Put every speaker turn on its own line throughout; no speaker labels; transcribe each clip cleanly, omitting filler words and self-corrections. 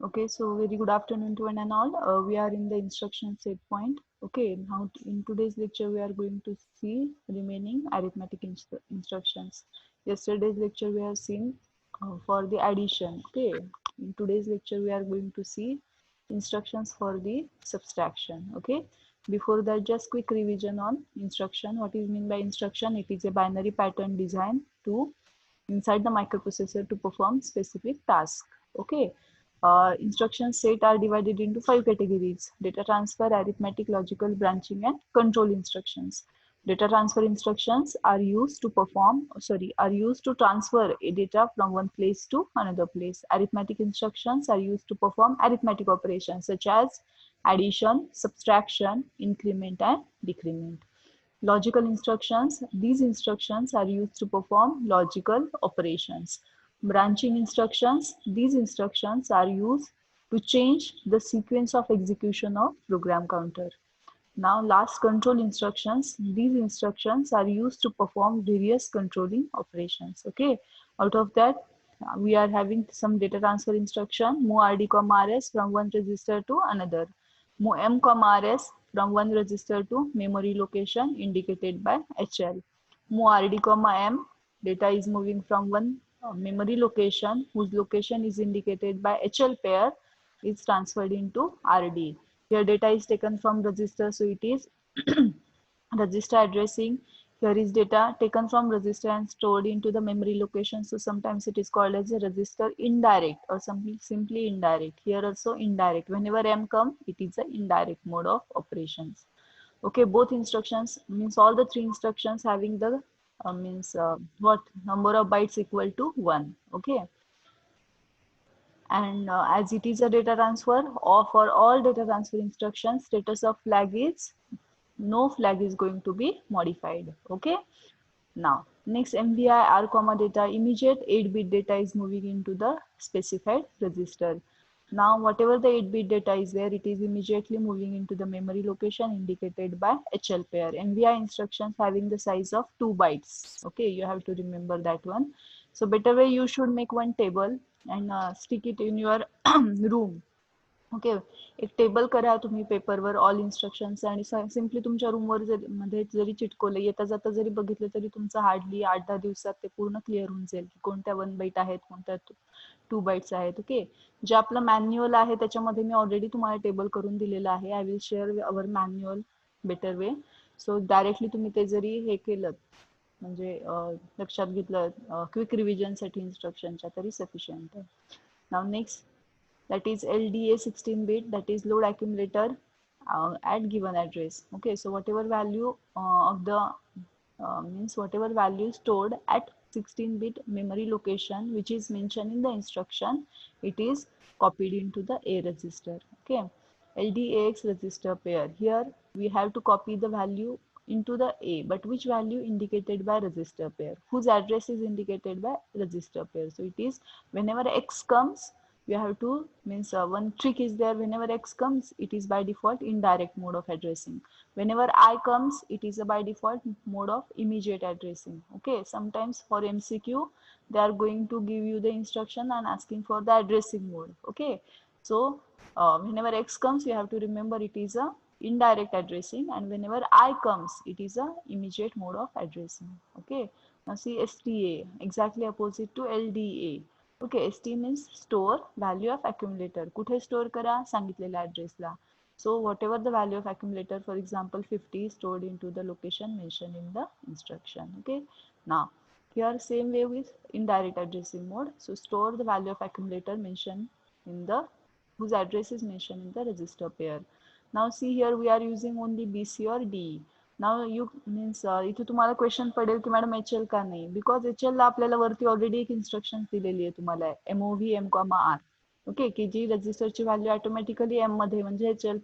Okay, so very good afternoon to one and all. We are in the instruction set point. Okay, now in today's lecture we are going to see remaining arithmetic instructions. Yesterday's lecture we have seen for the addition. Okay, in today's lecture we are going to see instructions for the subtraction. Okay, before that just quick revision on instruction. What is mean by instruction? It is a binary pattern designed to inside the microprocessor to perform specific task. Okay, instruction set are divided into 5 categories: data transfer, arithmetic, logical, branching, and control instructions. Data transfer instructions are used to transfer a data from one place to another place. Arithmetic instructions are used to perform arithmetic operations such as addition, subtraction, increment, and decrement. Logical instructions. These instructions are used to perform logical operations. Branching instructions. These instructions are used to change the sequence of execution of program counter. Now last, control instructions. These instructions are used to perform various controlling operations. Okay, out of that we are having some data transfer instruction: move rd, rs from one register to another. Move m, rs from one register to memory location indicated by HL. Move rd, m, data is moving from one memory location whose location is indicated by HL pair is transferred into RD. Here data is taken from register, so it is register addressing. Here is data taken from register and stored into the memory location, so sometimes it is called as a register indirect or simply indirect. Here also indirect. Whenever M come, it is an indirect mode of operations. Okay, both instructions means all the three instructions having the what number of bytes equal to 1. Okay, and as it is a data transfer, or for all data transfer instructions, status of flag is no flag is going to be modified. Okay, now next, MVI R comma data, immediate 8-bit data is moving into the specified register. Now whatever the 8-bit data is there, it is immediately moving into the memory location indicated by HL pair. MVI instructions having the size of 2 bytes. Okay, you have to remember that one. So better way, you should make one table and stick it in your room. Okay, एक table करा तुम्ही पेपरवर all instructions आणि simply तुमच्या रूमवर मध्ये जरी चिटकवलं, येता जाता जरी बघितलं तरी तुमचं हार्डली 8-10 दिवसात ते पूर्ण क्लिअर होऊन जाईल की कोणत्या 1 बाईट आहेत, कोणत्या 2 बाईट्स आहेत. ओके, जे आपलं मॅन्युअल आहे त्याच्यामध्ये मी ऑलरेडी तुम्हाला टेबल करून दिलेलं आहे. I will share our manual better way. So directly तुम्ही ते जरी हे केलं म्हणजे लक्षात घेतलं क्विक रिव्हिजनसाठी इन्स्ट्रक्शनच्या, तरी सफिशियंट आहे. नाव next, that is LDA 16-bit, that is load accumulator at given address. Okay, so whatever value of the whatever value stored at 16-bit memory location which is mentioned in the instruction, it is copied into the A register. Okay, LDAX register pair. Here we have to copy the value into the A, but which value indicated by register pair, whose address is indicated by register pair. So it is whenever X comes, you have to one trick is there. Whenever X comes, it is by default indirect mode of addressing. Whenever I comes, it is a by default mode of immediate addressing. Okay, sometimes for MCQ they are going to give you the instruction and asking for the addressing mode. Okay, so whenever X comes, you have to remember it is a indirect addressing, and whenever I comes, it is a immediate mode of addressing. Okay, now see STA, exactly opposite to LDA. Okay, ST means store value of accumulator. कुठे store करा? सांगितलेल्या ॲड्रेसला. So whatever the value of accumulator, for example 50 stored into the location mentioned in the instruction. Okay, now here same way with indirect addressing mode. So store the value of accumulator mentioned in the whose address is mentioned in the register pair. Now see here we are using only BC or DE. Now you means इथे तुम्हाला question पडेल की madam HL का नाही, because HL ला आपल्याला वरती already एक instruction दिलेली आहे तुम्हाला, MOV M,R. ओके, की जी रजिस्टरची व्हॅल्यू ऑटोमॅटिकली एम मध्ये म्हणजे HL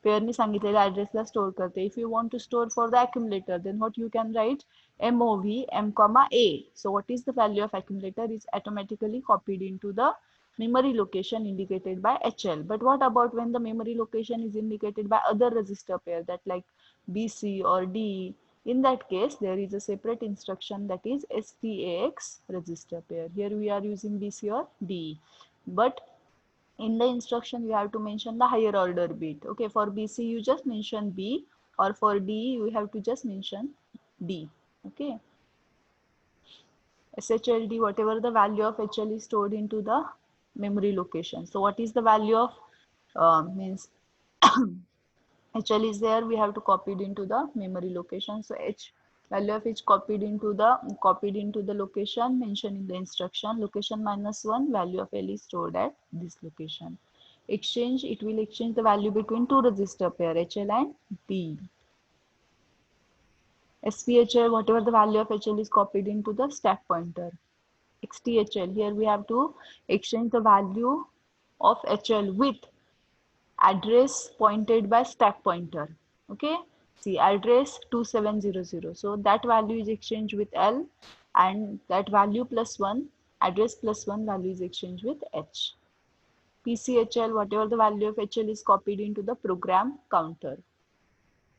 पेअरनी सांगितलेल्या ऍड्रेसला स्टोअर करते. If you want to store for the accumulator, then what you can write MOV M,A. So what is the value of accumulator is automatically copied into the memory location indicated by HL. But what about when the memory location is indicated by other register pair, that like BC or D? In that case, there is a separate instruction, that is STAX register pair. Here we are using BC or D. But In the instruction you have to mention the higher order bit. Okay, for BC you just mention B, or for D you have to just mention D. Okay, SHLD, whatever the value of HL is stored into the memory location. So what is the value of means HL is there, we have to copy it into the memory location. So H value of H copied into the location mentioned in the instruction. Location -1, value of L is stored at this location. Exchange, it will exchange the value between two register pair HL and B. SPHL, whatever the value of HL is copied into the stack pointer. XTHL, here we have to exchange the value of HL with address pointed by stack pointer. Okay, see address 2700, so that value is exchanged with L, and that value +1, address +1 value is exchanged with H. PCHL, whatever the value of HL is copied into the program counter.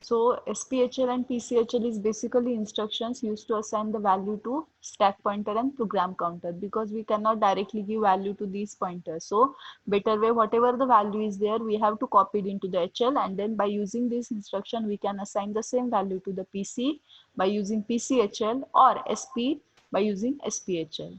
So SPHL and PCHL is basically instructions used to assign the value to stack pointer and program counter, because we cannot directly give value to these pointers. So better way, whatever the value is there, we have to copy it into the HL, and then by using this instruction we can assign the same value to the PC by using PCHL, or SP by using SPHL.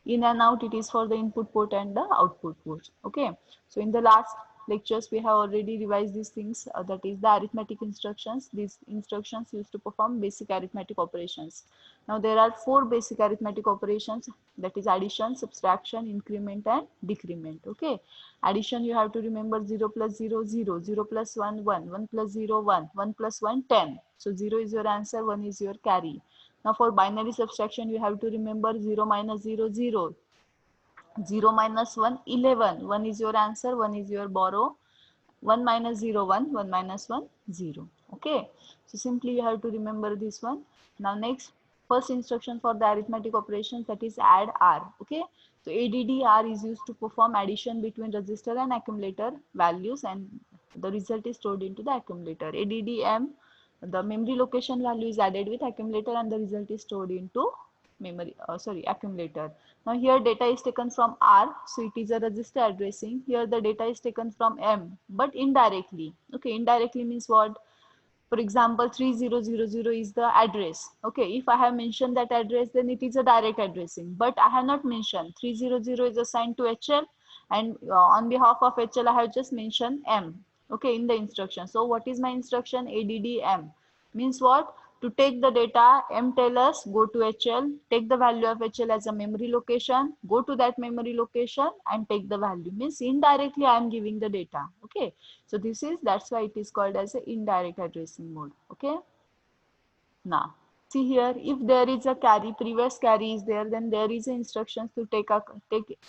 In and out, it is for the input port and the output port. Okay, so in the last lectures we have already revised these things, that is the arithmetic instructions. These instructions used to perform basic arithmetic operations. Now there are 4 basic arithmetic operations, that is addition, subtraction, increment and decrement. Okay, addition, you have to remember 0 plus 0 0, 0 plus 1 1, 1 plus 0 1, 1 plus 1 10. So 0 is your answer, 1 is your carry. Now for binary subtraction, you have to remember 0 minus 0 0, 0 minus 1 11, 1 is your answer, 1 is your borrow, 1 minus 0 1, 1 minus 1 0. Okay, so simply you have to remember this one. Now next, first instruction for the arithmetic operations, that is add R. Okay, so ADDR is used to perform addition between register and accumulator values, and the result is stored into the accumulator. ADDM, the memory location value is added with accumulator and the result is stored into accumulator. Now here data is taken from R, so it is a register addressing. Here the data is taken from M, but indirectly. Okay, indirectly means what? For example, 3000 is the address. Okay, if I have mentioned that address, then it is a direct addressing, but I have not mentioned 300 is assigned to HL, and on behalf of HL I have just mentioned M. Okay, in the instruction. So what is my instruction? ADDM means what? To take the data, M tell us go to HL, take the value of HL as a memory location, go to that memory location and take the value. Means indirectly I am giving the data. Okay, so that's why it is called as a indirect addressing mode. Okay, now see here, if there is a carry, previous carry is there, then there is instructions to take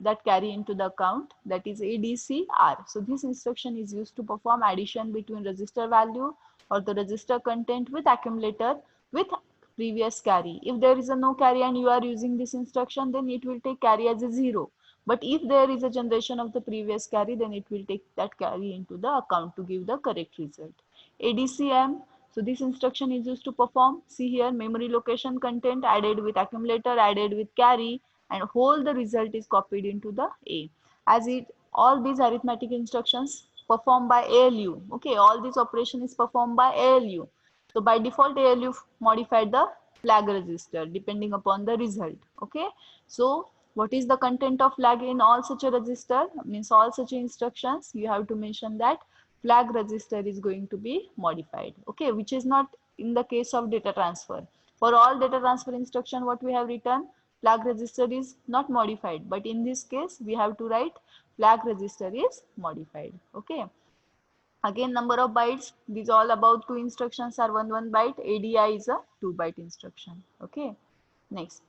that carry into the account, that is ADCR. So this instruction is used to perform addition between register value or the register content with accumulator with previous carry. If there is a no carry and you are using this instruction, then it will take carry as a 0. But if there is a generation of the previous carry, then it will take that carry into the account to give the correct result. ADCM, so this instruction is used to perform, see here, memory location content added with accumulator, added with carry, and whole the result is copied into the A. As it, all these arithmetic instructions performed by ALU. Okay, all this operation is performed by ALU. So by default, ALU modified the flag register depending upon the result. Okay, so what is the content of flag in all such a register? Means all such instructions, you have to mention that flag register is going to be modified. Okay, which is not in the case of data transfer. For all data transfer instruction, what we have written, flag register is not modified, but in this case we have to write flag register is modified. Okay, again number of bytes, these all about two instructions are 1 byte. ADI is a 2 byte instruction. Okay, next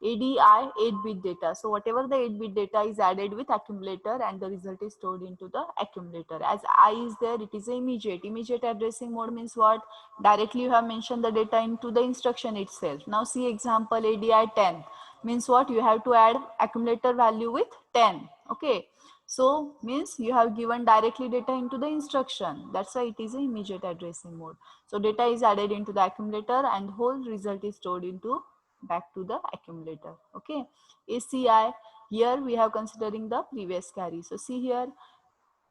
ADI 8-bit data. So whatever the 8-bit data is added with accumulator and the result is stored into the accumulator. As I is there, it is immediate. Immediate addressing mode means what? Directly you have mentioned the data into the instruction itself. Now see example ADI 10 means what? You have to add accumulator value with 10. Okay. So means you have given directly data into the instruction. That's why it is an immediate addressing mode. So data is added into the accumulator and whole result is stored into back to the accumulator. Okay, ACI, Here we have considering the previous carry. So see here,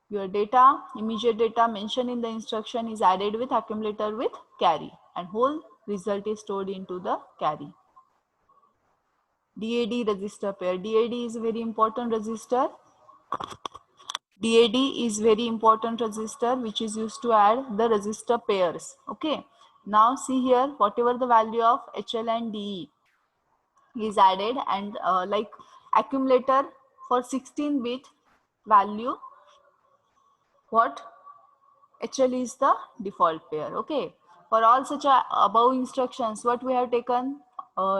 your data, immediate data mentioned in the instruction is added with accumulator with carry, and whole result is stored into the carry. DAD register pair. DAD is a very important register. DAD is very important register which is used to add the register pairs. Okay. Now see here, whatever the value of HL and DE is added, and like accumulator for 16-bit value, what HL is the default pair. Okay. For all such above instructions, what we have taken,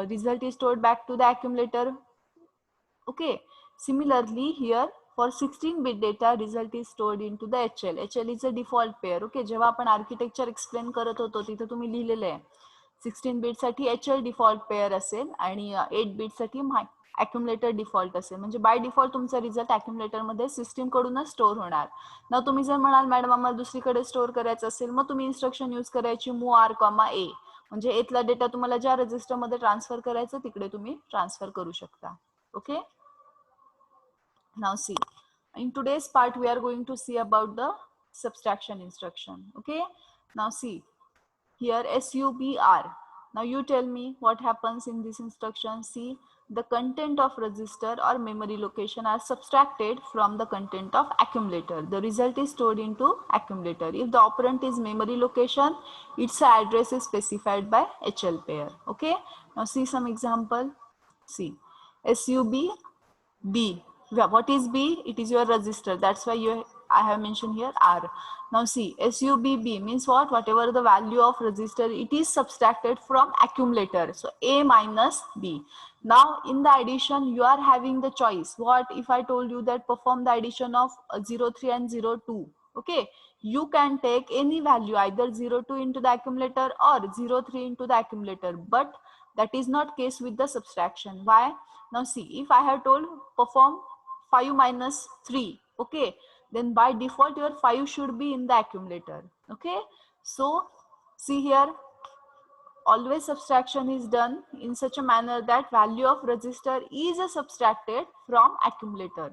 result is stored back to the accumulator. Okay. Similarly, here for 16-bit data, result is stored into the HL. HL is a default pair. Okay. जेव्हा आपण architecture explain करत होतो तिथे तुम्ही लिहिलेलं आहे 16-bit साठी HL default pair असेल आणि 8-bit साठी अक्युमुलेटर डिफॉल्ट असेल. म्हणजे बाय डिफॉल्ट तुमचा रिझल्ट अक्युमुलेटर मध्ये सिस्टीम कडूनच स्टोअर होणार ना. तुम्ही जर म्हणाल मॅडम आम्हाला दुसरीकडे स्टोअर करायचं असेल, मग तुम्ही इन्स्ट्रक्शन यूज करायची मूव आर कॉमा ए, म्हणजे एतला डेटा तुम्हाला ज्या रजिस्टर मध्ये ट्रान्सफर करायचं तिकडे तुम्ही ट्रान्सफर करू शकता. Okay. Now see, in today's part we are going to see about the subtraction instruction. Okay. Now see here, SUBR. Now you tell me what happens in this instruction. See, the content of register or memory location are subtracted from the content of accumulator. The result is stored into accumulator. If the operand is memory location, its address is specified by HL pair. Okay. Now see some example. See, SUB. What is B? It is your register. That's why I have mentioned here R. Now see, SUBB means what? Whatever the value of register, it is subtracted from accumulator. So A minus B. Now in the addition, you are having the choice. What if I told you that perform the addition of 03 and 02? Okay, you can take any value, either 02 into the accumulator or 03 into the accumulator, but that is not case with the subtraction. Why? Now see, if I have told perform 5 minus 3, okay, then by default your 5 should be in the accumulator. Okay, so see here, always subtraction is done in such a manner that value of register is subtracted from accumulator.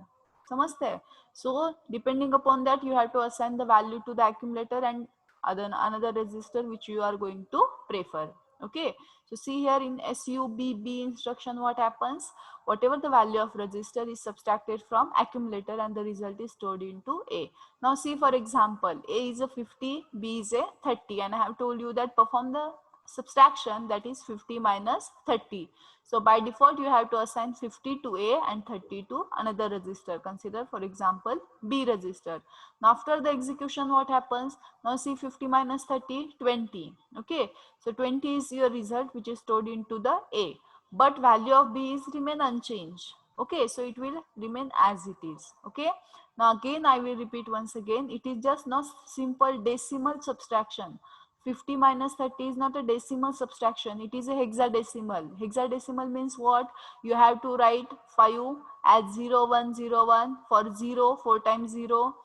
Samajhte? So depending upon that, you have to assign the value to the accumulator and another register which you are going to prefer. Okay, so see here in SUBB instruction, what happens? Whatever the value of register is subtracted from accumulator and the result is stored into A. Now see, for example, A is a 50, B is a 30, and I have told you that perform the subtraction, that is 50 minus 30. So by default you have to assign 50 to A and 30 to another register. Consider for example B register. Now after the execution, what happens? Now see, 50 minus 30, 20. Okay, so 20 is your result which is stored into the A, but value of B is remain unchanged. Okay, so it will remain as it is. Okay, now again I will repeat once again, it is just not simple decimal subtraction. 50 minus 30 is not a decimal subtraction, it is a hexadecimal. Hexadecimal means what? You have to write 5 as 0101, for 0 4 times 0,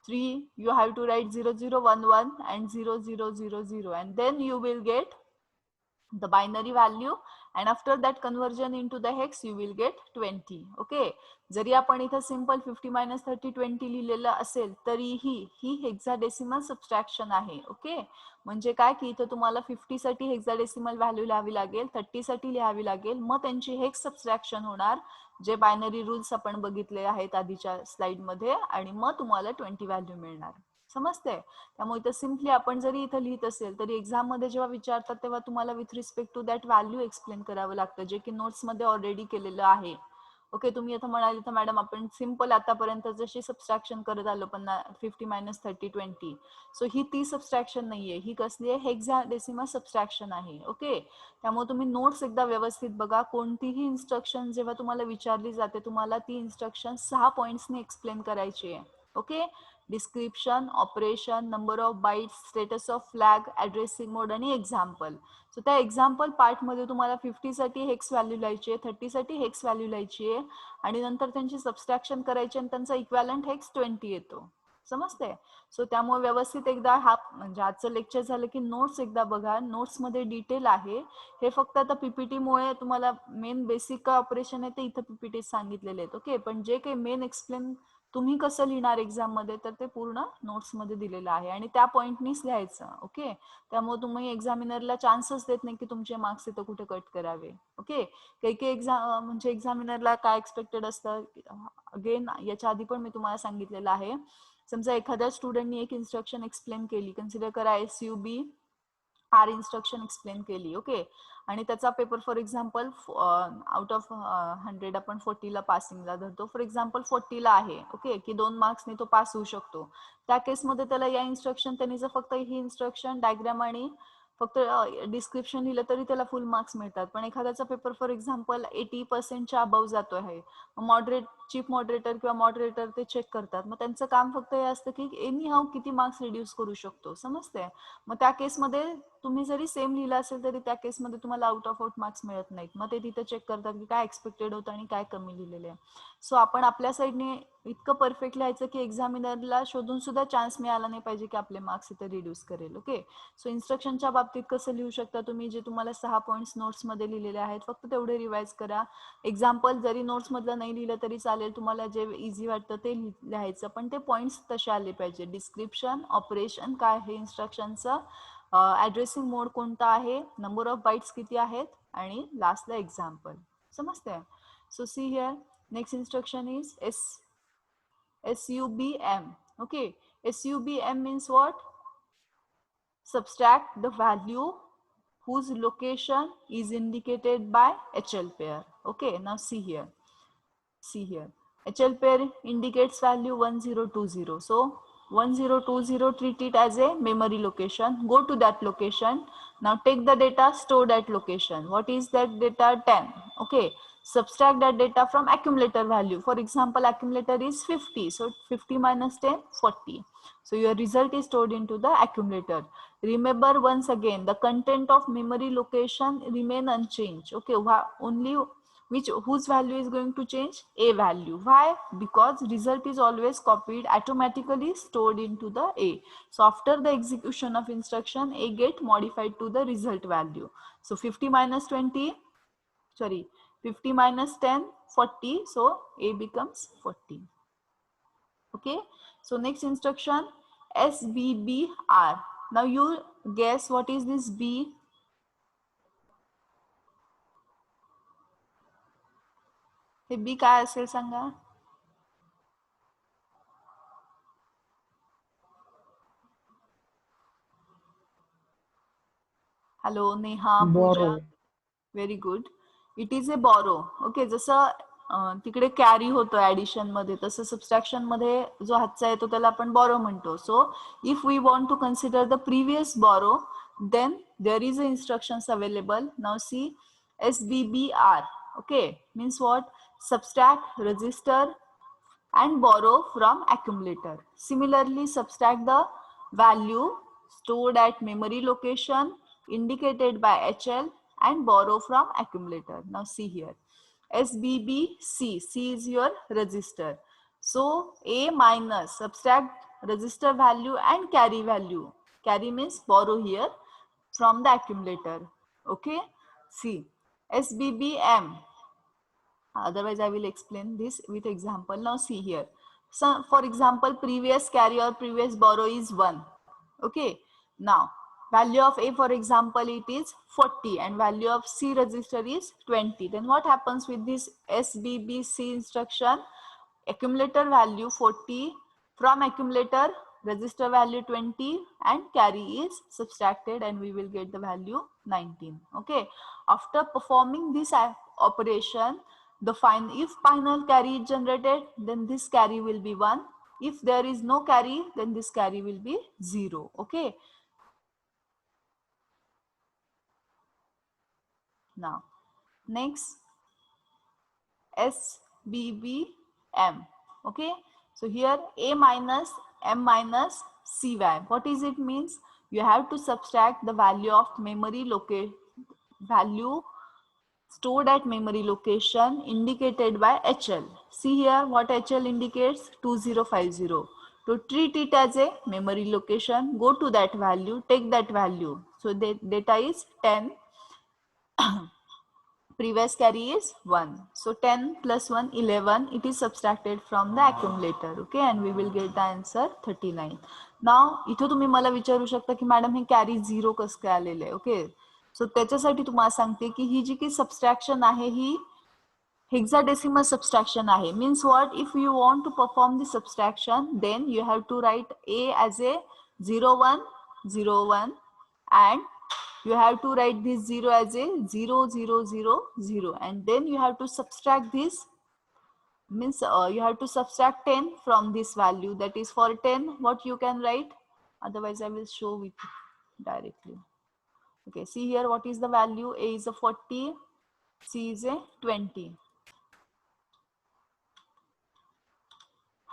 3 you have to write 0011 and 0000, and then you will get the binary value, and after that conversion into the hex you will get 20. Okay, जरी आपण इथे simple 50 minus 30 20 लिहिलेलं असेल तरीही ही hexadecimal subtraction आहे. Okay, म्हणजे काय की इथे तुम्हाला 50 साठी हेक्साडेसिमल व्हॅल्यू लिहावी लागेल, 30 साठी लिहावी लागेल, मग त्यांची हेक्स सबट्रॅक्शन होणार, जे बायनरी रूल्स आपण बघितले आहेत आधीच्या स्लाइड मध्ये, आणि मग तुम्हाला 20 व्हॅल्यू मिळणार. समजते? त्यामुळे इथं सिम्पली आपण जरी इथं लिहित असेल तरी एक्झाम मध्ये जेव्हा विचारतात तेव्हा तुम्हाला with respect to that value explain करावं लागतं, जे की नोट्स मध्ये ऑलरेडी केलेलं आहे. ओके, तुम्ही आता म्हणाले तर मॅडम आपण सिंपल आतापर्यंत जशी सबस्ट्रॅक्शन करत आलो 50 मायनस 30 20, सो ही ती सबस्ट्रॅक्शन नाहीये, ही कसली आहे? हेक्साडेसिमल सबस्ट्रॅक्शन आहे. ओके, त्यामुळे तुम्ही नोट्स एकदा व्यवस्थित बघा. कोणतीही इन्स्ट्रक्शन जेव्हा तुम्हाला विचारली जाते तुम्हाला ती इन्स्ट्रक्शन 6 पॉइंट्सने एक्सप्लेन करायची आहे. Okay, description, operation, number of bytes, status of flag, addressing mode आणि एक्झाम्पल. सो त्या एक्झाम्पल पार्टमध्ये तुम्हाला 50 साठी हेक्स व्हॅल्यू लिहायची आहे, 30 साठी हेक्स व्हॅल्यू लिहायची आहे, आणि नंतर त्यांची सबस्ट्रॅक्शन करायची आणि त्यांचा इक्वॅलंट हेक्स 20 येतो. समजते. सो त्यामुळे व्यवस्थित एकदा हा म्हणजे आजचं लेक्चर झालं की नोट्स एकदा बघा, नोट्स मध्ये डिटेल आहे. हे फक्त आता पीपीटी मुळे तुम्हाला मेन बेसिक काय ऑपरेशन आहे ते इथं पीपीटी सांगितलेले आहेत. ओके, पण जे काही मेन एक्सप्लेन तुम्ही कसं लिहिणार एक्झाम मध्ये तर ते पूर्ण नोट्स मध्ये दिलेलं आहे आणि त्या पॉइंटनीच लिहायचं. ओके, त्यामुळे तुम्ही एक्झामिनरला चान्सच देत नाही की तुमचे मार्क्स इथं कुठे कट करावे. ओके, काही काही एक्झाम म्हणजे एक्झामिनरला काय एक्सपेक्टेड असतं, अगेन याच्या आधी पण मी तुम्हाला सांगितलेलं आहे. समजा एखाद्या स्टुडंटनी एक इन्स्ट्रक्शन एक्सप्लेन केली, कन्सिडर करा SUB आर इन्स्ट्रक्शन एक्सप्लेन केली. ओके, आणि त्याचा paper for example out of 100 आपण 40ला पासिंगला धरतो, फॉर एक्झाम्पल 40ला आहे. ओके, की 2 मार्क्सने तो पास होऊ शकतो. त्या केसमध्ये त्याला या इन्स्ट्रक्शन त्यांनी जर फक्त ही इन्स्ट्रक्शन डायग्राम आणि फक्त डिस्क्रिप्शन लिहिलं तरी त्याला फुल मार्क्स मिळतात. पण एखाद्याचा पेपर फॉर एक्झाम्पल 80%च्या अबव जातो आहे, चीफ मॉडरेटर किंवा मॉडरेटर ते चेक करतात. मग त्यांचं काम फक्त हे असतं की एनी हाऊ किती मार्क्स रिड्यूस करू शकतो. समजते. मग त्या केसमध्ये तुम्ही जरी सेम लिहिलं असेल तरी त्या केसमध्ये तुम्हाला आउट ऑफ आउट मार्क्स मिळत नाहीत. मग ते तिथे चेक करतात की काय एक्सपेक्टेड होतं आणि काय कमी लिहिलेले आहे. सो आपण आपल्या साईडने इतकं परफेक्ट लिहायचं की एक्झामिनरला शोधून सुद्धा चान्स मिळाला नाही पाहिजे की आपले मार्क्स इथे रिड्यूस करेल. ओके, सो इन्स्ट्रक्शनच्या बाबतीत कसं लिहू शकता तुम्ही, जे तुम्हाला 6 पॉईंट्स नोट्समध्ये लिहिलेले आहेत फक्त तेवढे रिवाइज करा. एक्झाम्पल जरी नोट्समधलं नाही लिहिलं तरी चालेल, तुम्हाला जे इझी वाटतं ते लिहायचं, पण ते पॉईंट्स तसे आले पाहिजे. डिस्क्रिप्शन, ऑपरेशन काय आहे इन्स्ट्रक्शनचं, ॲड्रेसिंग मोड कोणता आहे, नंबर ऑफ बाईट्स किती आहेत आणि लास्टला एक्झाम्पल. समजते. So see here next instruction is SUBM. Okay, SUBM means what? Subtract the value whose location is indicated by HL pair. Okay, now see here. HL pair indicates value 1020. So 1020, treat it as a memory location. Go to that location. Now take the data stored at location. What is that data? 10. Okay, subtract that data from accumulator value. For example, accumulator is 50. So 50 minus 10, 40. So your result is stored into the accumulator. Remember once again, the content of memory location remain unchanged. Okay, only whose value is going to change? A value. Why? Because result is always copied, automatically stored into the A. So after the execution of instruction, A get modified to the result value. So 50 minus 10, 40. So A becomes 40. Okay, so next instruction, SBBR. Now you guess what is this B? हे B काय असेल सांगा. Hello Neha, Pooja. Very good. It is a borrow. Okay, जसं तिकडे carry होतो addition मध्ये, तसं subtraction मध्ये जो हातचा येतो त्याला आपण बॉरो म्हणतो. So if we want to consider the previous borrow, then there is a instructions available. Now see, SBBR. Okay, means what? Subtract, register and borrow from accumulator. Similarly, subtract the value stored at memory location indicated by HL and borrow from accumulator. Now see here, SBBC, C is your register. So A minus, subtract register value and carry value. Carry means borrow here from the accumulator. Okay, see, SBBM. Otherwise I will explain this with example. Now see here, so for example, previous carry or previous borrow is 1. Okay, now value of A, for example, it is 40 and value of C register is 20. Then what happens with this SBBC instruction? Accumulator value 40, from accumulator register value 20 and carry is subtracted and we will get the value 19. Okay, after performing this operation, if final carry is generated, then this carry will be 1. If there is no carry, then this carry will be 0. Okay, now next SBBM. Okay, so here A minus M minus CY. What is it means? You have to subtract the value of memory value stored at memory location indicated by HL. See here what HL indicates, 2050. To treat it as a memory location, go to that value, take that value. So the data is 10, previous carry is 1. So 10 plus 1, 11. It is subtracted from the accumulator. Okay, and we will get the answer 39. Now, इथं तुम्ही मला विचारू शकता की madam हे carry 0 कसं काय आलेलं आहे. ओके, सो त्याच्यासाठी तुम्हाला सांगते की ही जी की सबस्ट्रॅक्शन आहे ही hexadecimal subtraction आहे. Means what? If you want to perform the subtraction, then you have to write a as a 0 1 0 1, and you have to write this 0 as a 0 0 0 0, and then you have to subtract this. Means you have to subtract 10 from this value. That is for 10 what you can write. Otherwise I will show with directly. Okay, see here what is the value. A is a 40, C is a 20.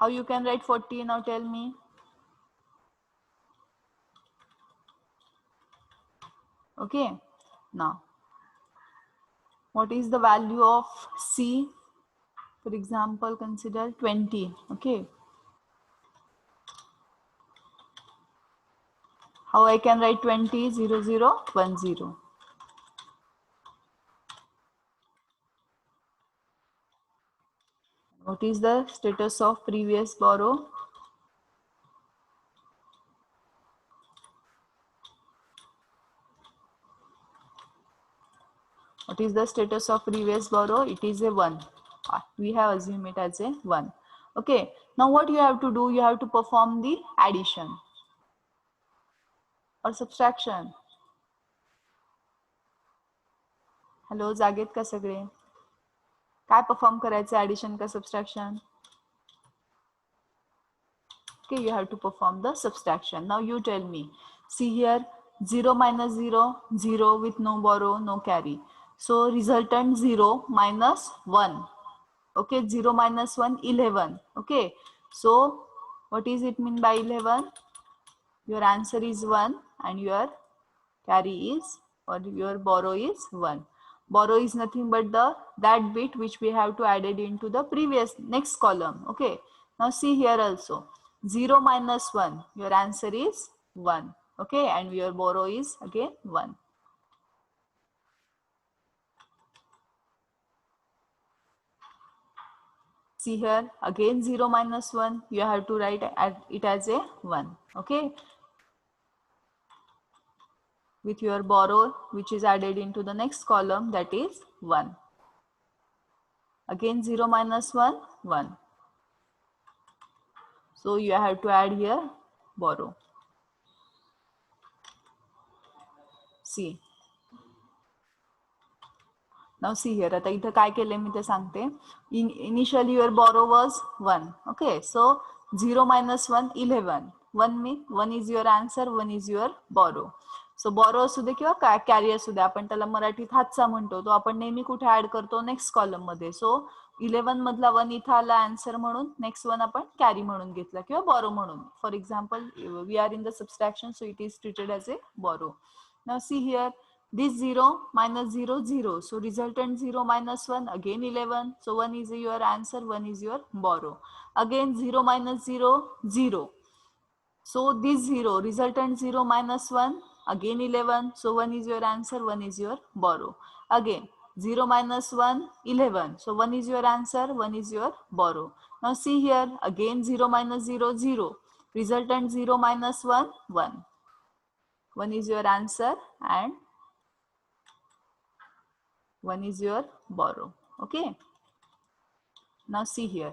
How you can write 40 now, tell me? Okay, now what is the value of C? For example, consider 20. Okay, how I can write 20? 0 0 1 0. What is the status of previous borrow? What is the status of previous borrow? It is a 1. We have assumed it as a 1. Okay, now what you have to do? You have to perform the addition or subtraction. Hello, जागेत का सगळे? काय perform करायचं addition का subtraction? Okay, you have to perform the subtraction. Now you tell me. See here, 0 minus 0, 0 with no borrow, no carry. So resultant 0 minus 1. Okay, 0 minus 1, 11. Okay, so what is it mean by 11? Your answer is 1 and your carry is, or your borrow is 1. Borrow is nothing but that bit which we have to add it into the previous next column. Okay, now see here also 0 minus 1, your answer is 1. Okay, and your borrow is again 1. See here again 0 minus 1, you have to write it as a 1. Okay, with your borrow which is added into the next column, that is 1. Again 0 minus 1, 1. So you have to add here borrow. See. Now see here, आता इथं काय केले मी ते सांगते. Initially your borrow was 1. Okay, so 0 minus 1, 11. 1 is your answer, 1 is your borrow. So borrow असू दे किंवा carry असू दे, आपण त्याला मराठीत हातचा म्हणतो. तो आपण नेहमी कुठे ऍड करतो? नेक्स्ट कॉलम मध्ये. सो 11 मधला 1 इथं आला आन्सर म्हणून, नेक्स्ट 1 आपण कॅरी म्हणून घेतला किंवा बॉरो म्हणून. For example we are in the subtraction, so it is treated as a borrow. Now see here, this 0 minus 0 0, so resultant 0 minus 1, again 11, so 1 is your answer, 1 is your borrow. Again 0 minus 0 0, so this 0 resultant 0 minus 1, again 11, so 1 is your answer, 1 is your borrow. Again 0 minus 1, 11, so 1 is your answer, 1 is your borrow. Now see here, again 0 minus 0 0, resultant 0 minus 1 1, 1 is your answer and 1 is your borrow. Okay, now see here,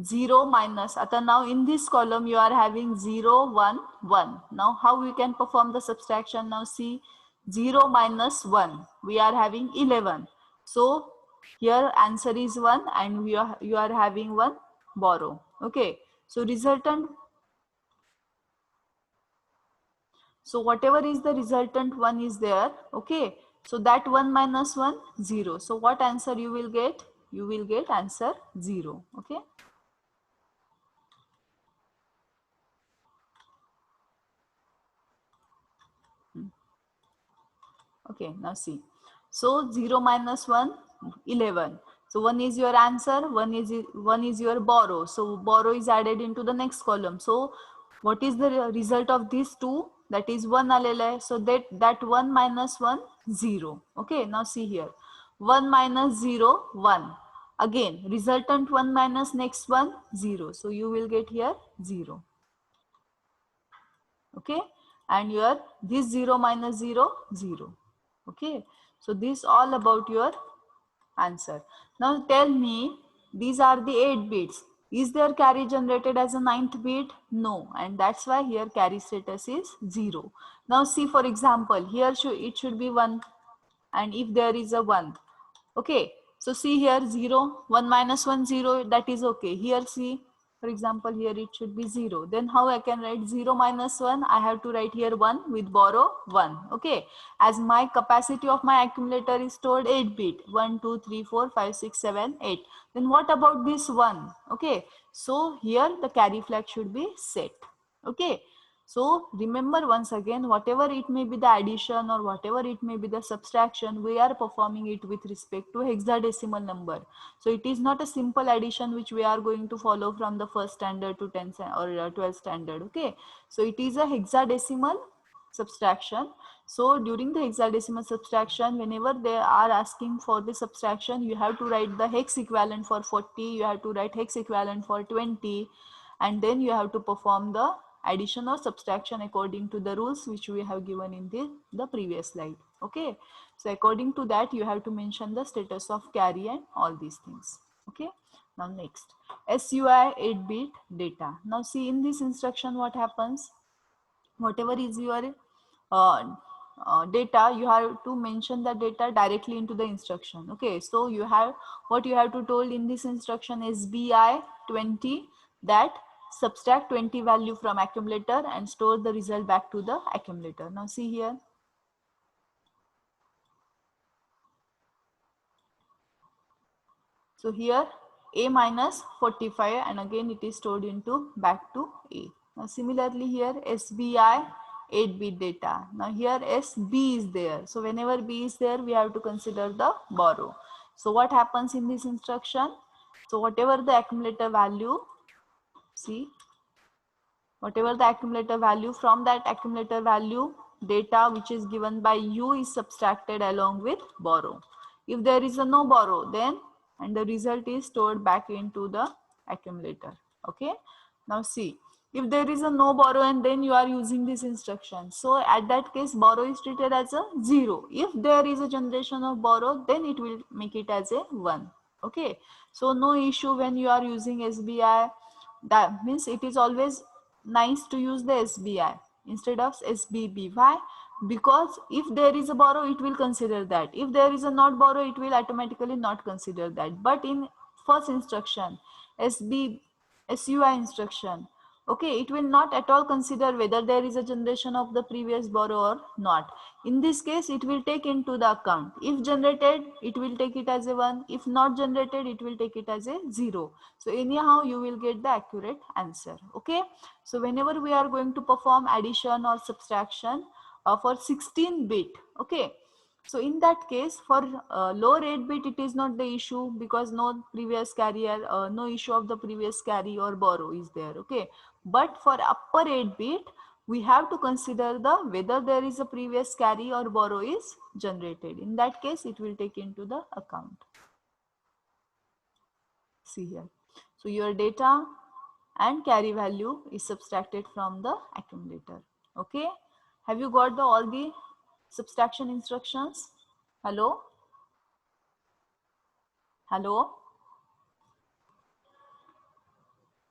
0 minus, now in this column you are having 0 1 1. Now how we can perform the subtraction? Now see, 0 minus 1, we are having 11, so here answer is 1 and you are having 1 borrow. Okay, so resultant, so whatever is the resultant 1 is there. Okay, so that 1 minus 1, 0. So what answer you will get? You will get answer 0. Okay. Okay, now see. So 0 minus 1, 11. So one is your answer, one is your borrow. So borrow is added into the next column. So what is the result of these two? That is 1 आलेला है. So that 1 minus 1 0. Okay, now see here. 1 minus 0 1. Again resultant 1 minus next one 0. So you will get here 0. Okay, and your this 0 minus 0 0. Okay, so this all about your answer. Now tell me, these are the 8 bits. Is there carry generated as a ninth bit? No, and that's why here carry status is 0. Now see, for example, here it should be 1, and if there is a 1, okay, so see here 0, 1 minus 1 0, that is okay. Here see, for example, here it should be 0. Then how I can write 0 minus 1? I have to write here 1 with borrow 1. Okay, as my capacity of my accumulator is stored 8 bit, 1 2 3 4 5 6 7 8. Then what about this 1? Okay, so here the carry flag should be set. Okay, so remember once again, whatever it may be the addition or whatever it may be the subtraction, we are performing it with respect to hexadecimal number. So it is not a simple addition which we are going to follow from the first standard to 10th or 12th standard. Okay, so it is a hexadecimal subtraction. So during the hexadecimal subtraction, whenever they are asking for the subtraction, you have to write the hex equivalent for 40, you have to write hex equivalent for 20, and then you have to perform the addition or subtraction according to the rules which we have given in the previous slide. Okay, so according to that you have to mention the status of carry and all these things. Okay, now next, SUI 8-bit data. Now see, in this instruction what happens, whatever is your data, you have to mention the data directly into the instruction. Okay, so you have, what you have to told in this instruction is SBI 20, that subtract 20 value from accumulator and store the result back to the accumulator. Now see here, so here a minus 45, and again it is stored into back to a. Now similarly here SBI 8-bit data. Now here SB is there. So whenever B is there, we have to consider the borrow. So what happens in this instruction? So whatever the accumulator value, see, whatever the accumulator value, from that accumulator value, data which is given by you is subtracted along with borrow. If there is a no borrow, then and the result is stored back into the accumulator. Okay, now see, if there is a no borrow and then you are using this instruction, so at that case borrow is treated as a 0. If there is a generation of borrow, then it will make it as a 1. Okay, so no issue when you are using SBI. That means it is always nice to use the SBI instead of SBB. Why? Because if there is a borrow, it will consider that. If there is a not borrow, it will automatically not consider that. But in first instruction, SB SUI instruction, okay, it will not at all consider whether there is a generation of the previous borrow or not. In this case, it will take into the account. If generated, it will take it as a 1. If not generated, it will take it as a 0. So anyhow, you will get the accurate answer. Okay, so whenever we are going to perform addition or subtraction for 16 bit, okay, so in that case, for lower 8 bit, it is not the issue because no previous carrier, no issue of the previous carry or borrow is there. Okay, but for upper 8 bit, we have to consider the whether there is a previous carry or borrow is generated. In that case, it will take into the account. See here. So your data and carry value is subtracted from the accumulator. Okay, have you got all the subtraction instructions? Hello? Hello?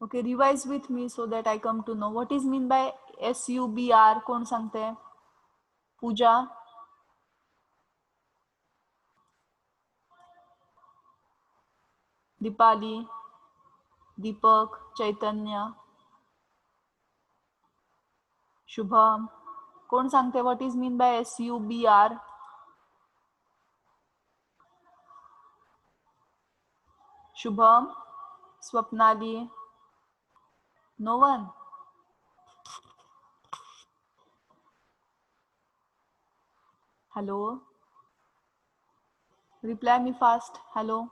Okay, revise with me so that I come to know what is mean by SUBR. कौन सांगते हैं? पूजा, दीपाली, दीपक, चैतन्य, शुभम. कोण सांगते what is mean by SUBR? Shubham, Swapnali, no one. Hello, reply me fast. Hello.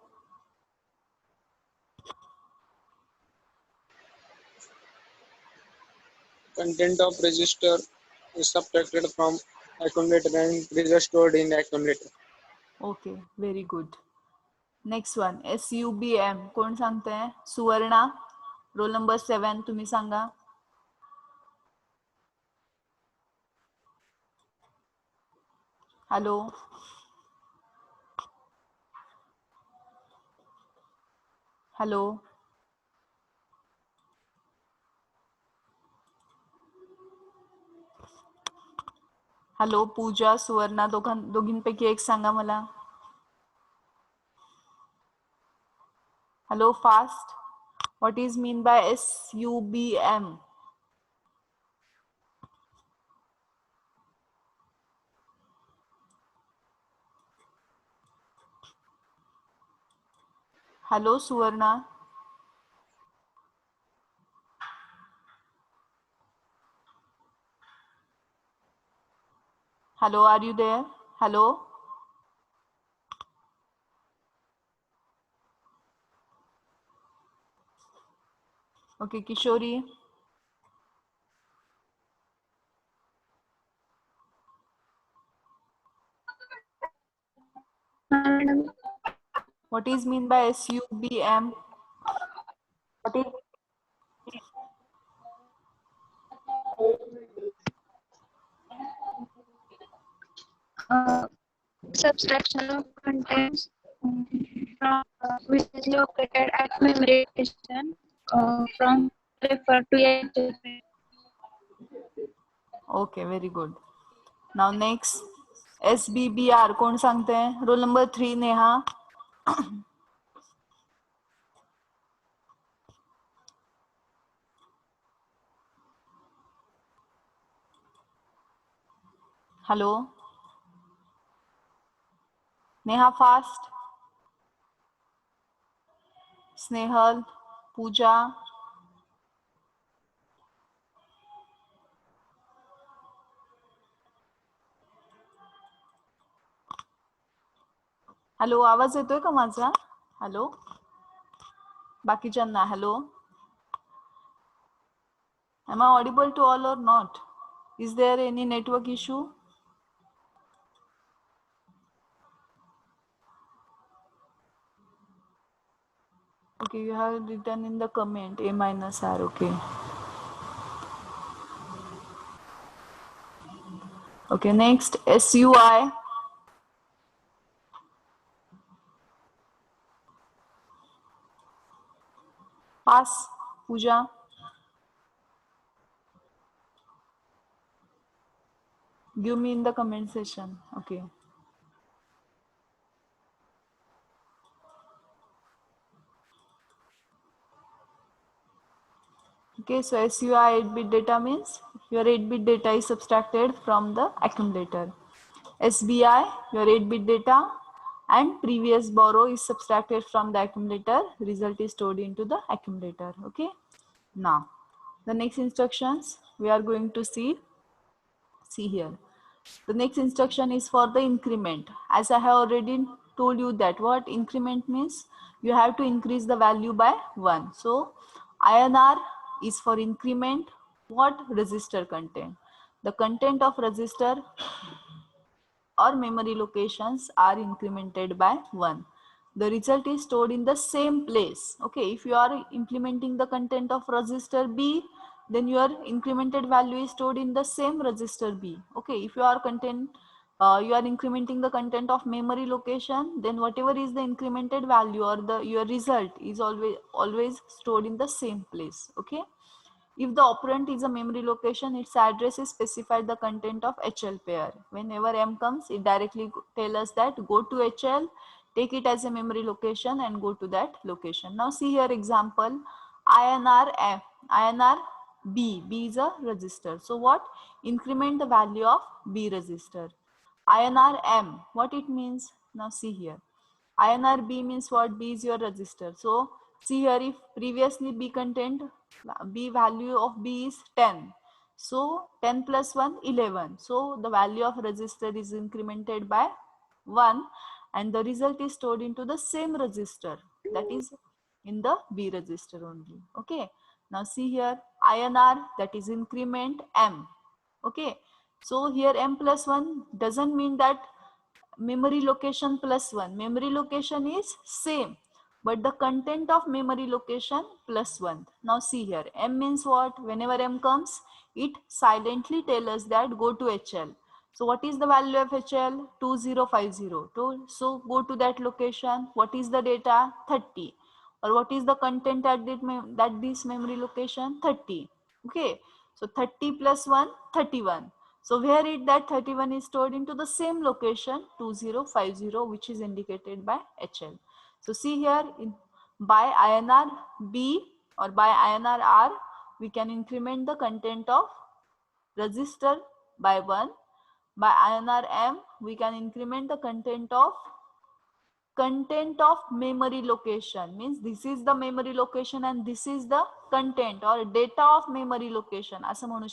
Content of register is subtracted from accumulator and result stored in accumulator.
Okay very good. Next one SUBM कोण सांगते? सुवर्णा roll number 7 तुम्ही सांगा. Hello hello hello पूजा सुवर्णा दोघींपैकी एक सांगा मला. Hello fast. What is mean by SUBM? Hello Suvarna. Hello, are you there? Hello? Okay, Kishori. What is mean by SUBM? What is
subtraction of contents from which is located at memory location from refer to a
Okay, very good. Now next SBBR कौन सांगते हैं? Roll number 3 Neha. Hello Neha fast. Snehal Pooja. Hello आवाज येतोय का माझा? Hello बाकीच्यांना hello. Am I audible to all or not? Is there any network issue? Okay, you have written in the comment A minus R. Okay. Okay, next SUI. Pass, Pooja. Give me in the comment section. Okay. Okay, so SUI 8-bit data means your 8-bit data is subtracted from the accumulator. SBI, your 8-bit data and previous borrow is subtracted from the accumulator. Result is stored into the accumulator. Okay. Now, the next instructions we are going to see here. The next instruction is for the increment. As I have already told you that what increment means, you have to increase the value by 1. So INR is for increment. What register content? The content of register or memory locations are incremented by 1. The result is stored in the same place. Okay, if you are implementing the content of register B, then your incremented value is stored in the same register B. Okay, if you are you are incrementing the content of memory location, then whatever is the incremented value or your result is always stored in the same place. Okay. If the operand is a memory location, its address is specified the content of HL pair. Whenever M comes, it directly tells us that go to HL, take it as a memory location and go to that location. Now see here example, INR F, INR B, B is a register. So what? Increment the value of B register. INR M, what it means? Now see here. INR B means what? B is your register. So see here, if previously B content, B value of B is 10. So 10 plus 1, 11. So the value of register is incremented by 1 and the result is stored into the same register, that is in the B register only. Okay. Now see here, INR, that is increment M. Okay, so here M plus 1 doesn't mean that memory location plus 1. Memory location is same, but the content of memory location plus 1. Now see here, M means what? Whenever M comes, it silently tells us that go to HL. So what is the value of HL? 2050. So go to that location. What is the data? 30. Or what is the content at that this memory location? 30. Okay, so 30 plus 1, 31. So where it that 31 is stored into the same location 2050, which is indicated by HL. So see here, by INR B or by INR R, we can increment the content of register by 1. By INR M, we can increment the content of memory location. Means this is the memory location and this is the content or data of memory location असं म्हणू